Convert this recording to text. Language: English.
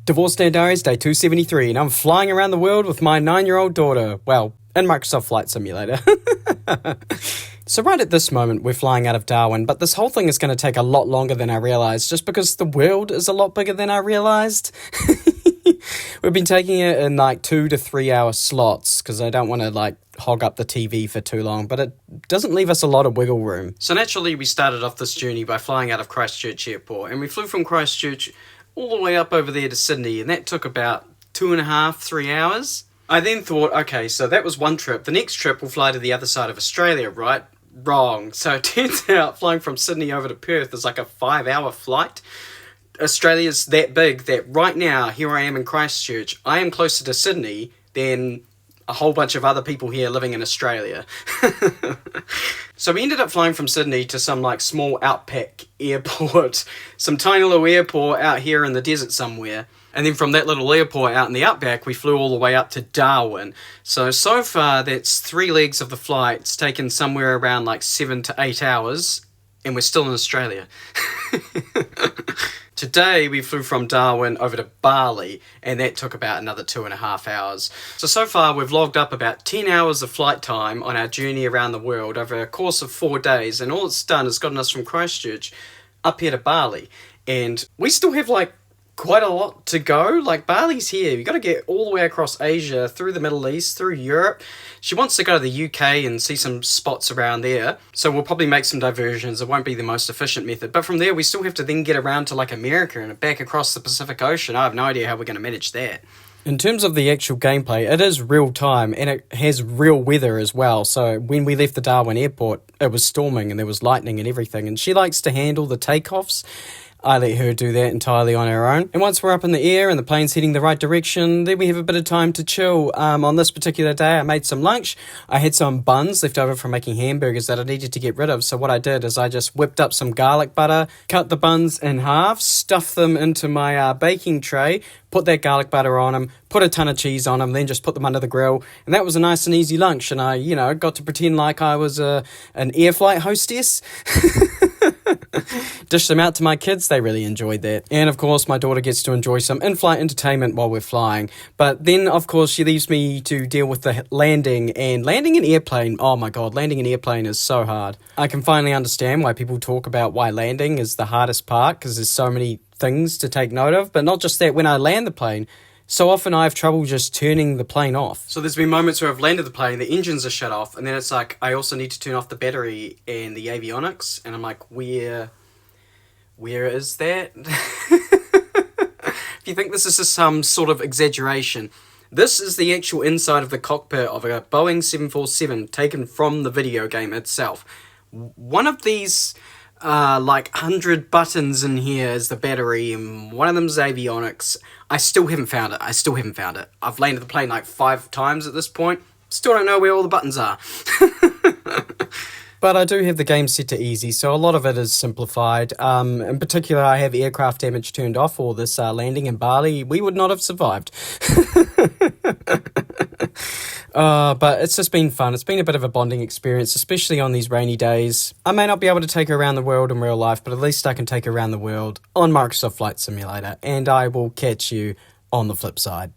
Divorced Dad Diaries, day 273, and I'm flying around the world with my 9-year-old daughter. Well, in Microsoft Flight Simulator. So right at this moment, we're flying out of Darwin, but this whole thing is going to take a lot longer than I realised, just because the world is a lot bigger than I realised. We've been taking it in 2 to 3 hour slots, because I don't want to hog up the TV for too long, but it doesn't leave us a lot of wiggle room. So naturally, we started off this journey by flying out of Christchurch Airport, and we flew from Christchurch all the way up over there to Sydney, and that took about 2.5, 3 hours. I then thought, okay, so that was one trip. The next trip we'll fly to the other side of Australia, right? Wrong. So it turns out flying from Sydney over to Perth is like a 5-hour flight. Australia's that big that right now, here I am in Christchurch, I am closer to Sydney than a whole bunch of other people here living in Australia. So we ended up flying from Sydney to some small outback airport, some tiny little airport out here in the desert somewhere. And then from that little airport out in the outback, we flew all the way up to Darwin. So far, that's 3 legs of the flight. It's taken somewhere around 7 to 8 hours, and we're still in Australia. Today, we flew from Darwin over to Bali, and that took about another 2.5 hours. So far, we've logged up about 10 hours of flight time on our journey around the world over a course of 4 days, and all it's done is gotten us from Christchurch up here to Bali. And we still have, quite a lot to go. Bali's here. You've got to get all the way across Asia, through the Middle East, through Europe. She wants to go to the UK and see some spots around there. So we'll probably make some diversions. It won't be the most efficient method. But from there, we still have to then get around to America and back across the Pacific Ocean. I have no idea how we're going to manage that. In terms of the actual gameplay, it is real time and it has real weather as well. So when we left the Darwin airport, it was storming and there was lightning and everything. And she likes to handle the takeoffs. I let her do that entirely on her own. And once we're up in the air and the plane's heading the right direction, then we have a bit of time to chill. On this particular day, I made some lunch. I had some buns left over from making hamburgers that I needed to get rid of. So what I did is I just whipped up some garlic butter, cut the buns in half, stuffed them into my baking tray, put that garlic butter on them, put a ton of cheese on them, then just put them under the grill. And that was a nice and easy lunch. And I, got to pretend like I was an air flight hostess. Dished them out to my kids. They really enjoyed that. And of course, my daughter gets to enjoy some in-flight entertainment while we're flying. But then, of course, she leaves me to deal with the landing. And landing an airplane, oh my God, landing an airplane is so hard. I can finally understand why people talk about why landing is the hardest part, because there's so many things to take note of. But not just that, when I land the plane, so often I have trouble just turning the plane off. So there's been moments where I've landed the plane, the engines are shut off, and then it's I also need to turn off the battery and the avionics, and I'm where is that? If you think this is just some sort of exaggeration, this is the actual inside of the cockpit of a Boeing 747 taken from the video game itself. One of these 100 buttons in here is the battery, and one of them's avionics. I still haven't found it. I've landed the plane 5 times at this point. Still don't know where all the buttons are. But I do have the game set to easy, so a lot of it is simplified. In particular, I have aircraft damage turned off, or this landing in Bali, we would not have survived. But it's just been fun. It's been a bit of a bonding experience, especially on these rainy days. I may not be able to take her around the world in real life, but at least I can take her around the world on Microsoft Flight Simulator, and I will catch you on the flip side.